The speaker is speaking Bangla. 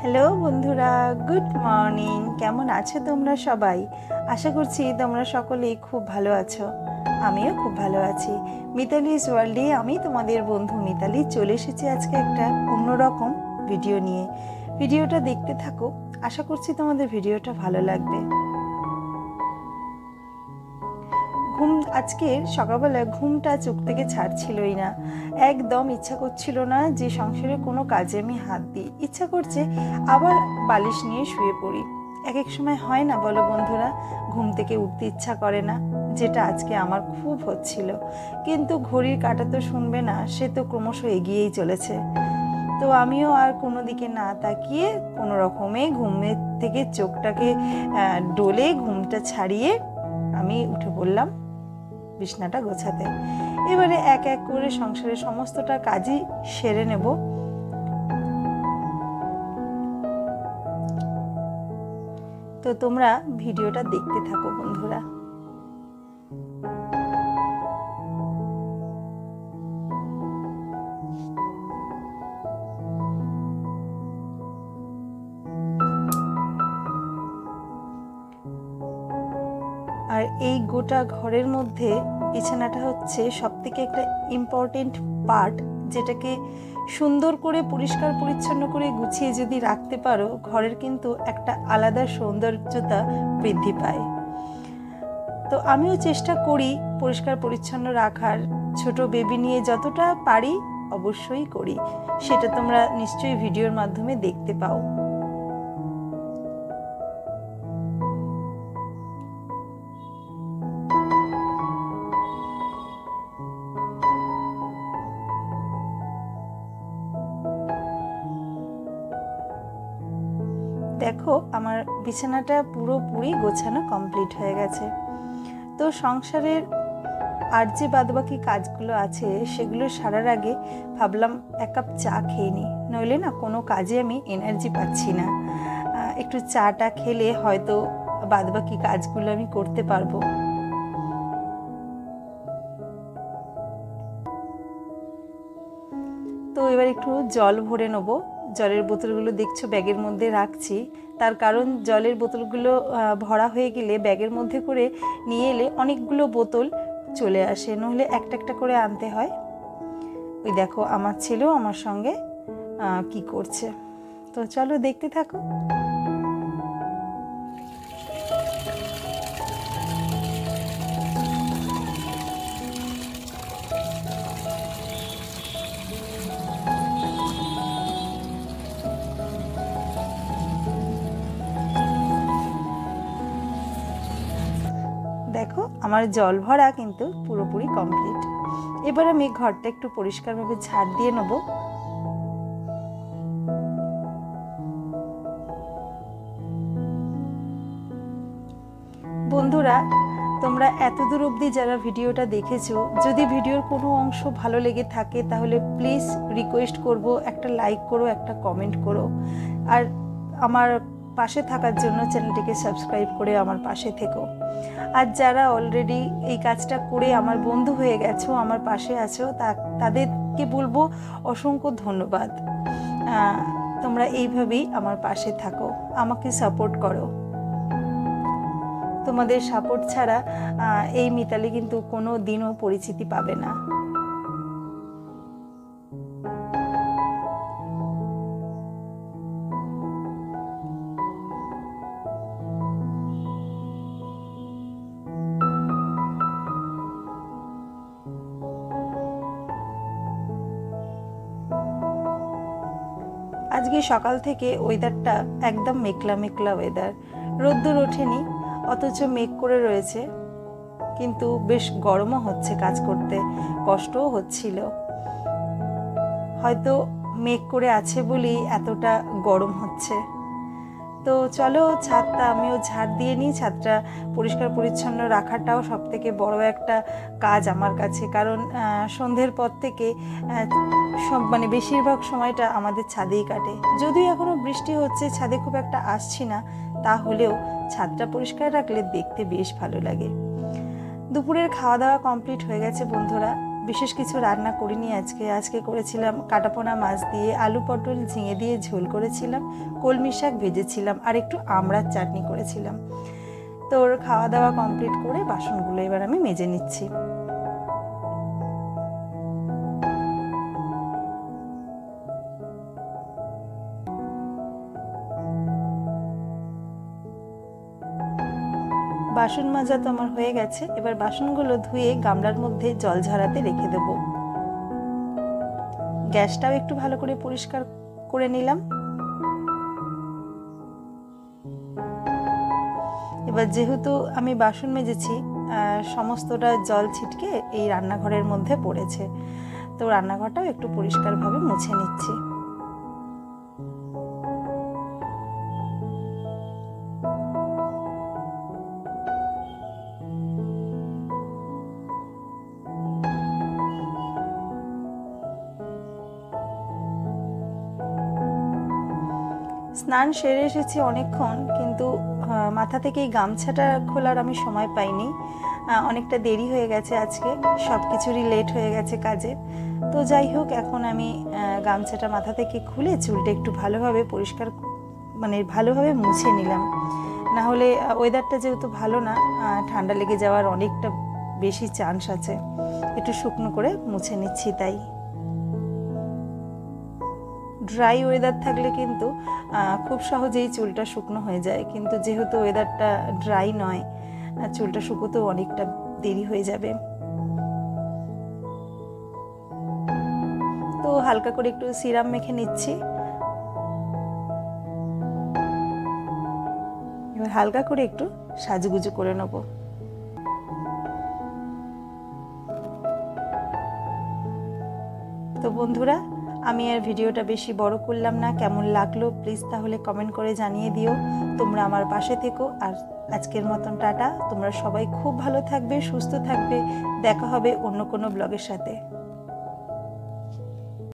হ্যালো বন্ধুরা, গুড মর্নিং। কেমন আছো তোমরা সবাই? আশা করছি তোমরা সকলেই খুব ভালো আছো। আমিও খুব ভালো আছি। মিতালিস ওয়ার্ল্ডে আমি তোমাদের বন্ধু মিতালি চলে এসেছি আজকে একটা অন্যরকম ভিডিও নিয়ে। ভিডিওটা দেখতে থাকো, আশা করছি তোমাদের ভিডিওটা ভালো লাগবে। আজকে সকালবেলা ঘুমটা চোখ থেকে ছাড়ছিলই না, একদম ইচ্ছা করছিল না যে সংসারে কোনো কাজে আমি হাত দিই। ইচ্ছা করছে আবার বালিশ নিয়ে শুয়ে পড়ি। এক এক সময় হয় না বলো বন্ধুরা, ঘুম থেকে উঠতে ইচ্ছা করে না, যেটা আজকে আমার খুব হচ্ছিল। কিন্তু ঘড়ির কাঁটা তো শুনবে না, সে তো ক্রমশ এগিয়েই চলেছে। তো আমিও আর কোনো দিকে না তাকিয়ে কোনো রকমে ঘুমের থেকে চোখটাকে ডলে ঘুমটা ছাড়িয়ে আমি উঠে পড়লাম বিছনাটা গোছাতে। এবারে এক এক করে সংসারের সমস্তটা কাজই সেরে নেব। তো তোমরা ভিডিওটা দেখতে থাকো বন্ধুরা। আর এই গোটা ঘরের মধ্যে বিছানাটা হচ্ছে সবথেকে একটা ইম্পর্টেন্ট পার্ট, যেটাকে সুন্দর করে পরিষ্কার পরিচ্ছন্ন করে গুছিয়ে যদি রাখতে পারো, ঘরের কিন্তু একটা আলাদা সৌন্দর্যতা বৃদ্ধি পায়। তো আমিও চেষ্টা করি পরিষ্কার পরিচ্ছন্ন রাখার, ছোট বেবি নিয়ে যতটা পারি অবশ্যই করি। সেটা তোমরা নিশ্চয়ই ভিডিওর মাধ্যমে দেখতে পাও। দেখো আমার বিছানাটা পুরোপুরি গোছানো কমপ্লিট হয়ে গেছে। তো সংসারের আর যে বাদবাকি কাজগুলো আছে সেগুলো সারার আগে ভাবলাম এক কাপ চা খেয়ে নিই, নইলে না কোনো কাজে আমি এনার্জি পাচ্ছি না। একটু চাটা খেলে হয়তো বাদবাকি কাজগুলো আমি করতে পারবো। তো এবার একটু জল ভরে নেবো। জলের বোতলগুলো দেখছো ব্যাগের মধ্যে রাখছি, তার কারণ জলের বোতলগুলো ভরা হয়ে গেলে ব্যাগের মধ্যে করে নিয়ে এলে অনেকগুলো বোতল চলে আসে, নইলে একটা একটা করে আনতে হয়। ওই দেখো আমার ছেলেও আমার সঙ্গে কি করছে। তো চলো দেখতে থাকো। দেখো আমার জল ভরা কিন্তু পুরোপুরি কমপ্লিট। এবার আমি ঘরটা একটু পরিষ্কারভাবে ঝাড় দিয়ে নেব। বন্ধুরা, তোমরা এতদূর অবধি যারা ভিডিওটা দেখেছো, যদি ভিডিওর কোনো অংশ ভালো লেগে থাকে তাহলে প্লিজ রিকোয়েস্ট করব, একটা লাইক করো, একটা কমেন্ট করো। আর আমার পাশে থাকার জন্য চ্যানেলটিকে সাবস্ক্রাইব করে আমার পাশে থেকো। আর যারা অলরেডি এই কাজটা করে আমার বন্ধু হয়ে গেছো, আমার পাশে আছো, তাদেরকে বলবো অসংখ্য ধন্যবাদ। তোমরা এইভাবেই আমার পাশে থাকো, আমাকে সাপোর্ট করো। তোমাদের সাপোর্ট ছাড়া এই মিতালি কিন্তু কোনো দিনও পরিচিতি পাবে না। আজকে সকাল থেকে ওয়েদারটা একদম মেঘলা মেঘলা ওয়েদার, রোদ্দুর ওঠেনি, অথচ মেঘ করে রয়েছে। কিন্তু বেশ গরমও হচ্ছে, কাজ করতে কষ্টও হচ্ছিল। হয়তো মেঘ করে আছে বলেই এতটা গরম হচ্ছে। তো চলো ছাদটা আমিও ঝাড় দিয়ে নিই। ছাদটা পরিষ্কার পরিচ্ছন্ন রাখাটাও সব থেকে বড় একটা কাজ আমার কাছে, কারণ সন্ধ্যের পর থেকে বেশিরভাগ সময়টা আমাদের ছাদেই কাটে। যদিও এখনো বৃষ্টি হচ্ছে, ছাদে খুব একটা আসছি না, তাহলেও ছাদটা পরিষ্কার রাখলে দেখতে বেশ ভালো লাগে। দুপুরের খাওয়া দাওয়া কমপ্লিট হয়ে গেছে বন্ধুরা। বিশেষ কিছু রান্না করিনি আজকে করেছিলাম কাটাপোনা মাছ দিয়ে আলু পটল ঝিঙে দিয়ে ঝোল করেছিলাম, কলমি শাক ভেজেছিলাম আর একটু আমড়ার চাটনি করেছিলাম। তো ওর খাওয়া দাওয়া কমপ্লিট করে বাসনগুলো এবার আমি মেজে নিচ্ছি। বাসন মাজা তো আমার হয়ে গেছে, এবার বাসনগুলো ধুয়ে গামলার মধ্যে জল ঝরাতে রেখে দেব। গ্যাসটাও একটু ভালো করে পরিষ্কার করে নিলাম। এবার যেহেতু আমি বাসন মেজেছি, সমস্তটা জল ছিটকে এই রান্নাঘরের মধ্যে পড়েছে, তো রান্নাঘরটাও একটু পরিষ্কারভাবে মুছে নিচ্ছি। স্নান সেরে এসেছি অনেকক্ষণ, কিন্তু মাথা থেকে এই গামছাটা খোলার আমি সময় পাইনি। অনেকটা দেরি হয়ে গেছে, আজকে সব কিছুরই লেট হয়ে গেছে কাজে। তো যাই হোক, এখন আমি গামছাটা মাথা থেকে খুলে চুলটা একটু ভালোভাবে পরিষ্কার ভালোভাবে মুছে নিলাম। না হলে ওয়েদারটা যেহেতু ভালো না, ঠান্ডা লেগে যাওয়ার অনেকটা বেশি চান্স আছে। একটু শুকনো করে মুছে নিচ্ছি। তাই ড্রাই ওয়েদার থাকলে কিন্তু খুব সহজেই চুলটা শুকনো হয়ে যায়, কিন্তু যেহেতু ওয়েদারটা ড্রাই নয়, চুলটা শুকোতেও অনেকটা দেরি হয়ে যাবে। তো হালকা করে একটু সিরাম মেখে নিচ্ছি। এবার হালকা করে একটু সাজুগুজু করে নেব। তো বন্ধুরা, আমি আর ভিডিওটা বেশি বড় করলাম না। কেমন লাগলো প্লিজ তাহলে কমেন্ট করে জানিয়ে দিও। তোমরা আমার পাশে থেকো। আর আজকের মতন টাটা। তোমরা সবাই খুব ভালো থাকবে, সুস্থ থাকবে। দেখা হবে অন্য কোনো ব্লগের সাথে।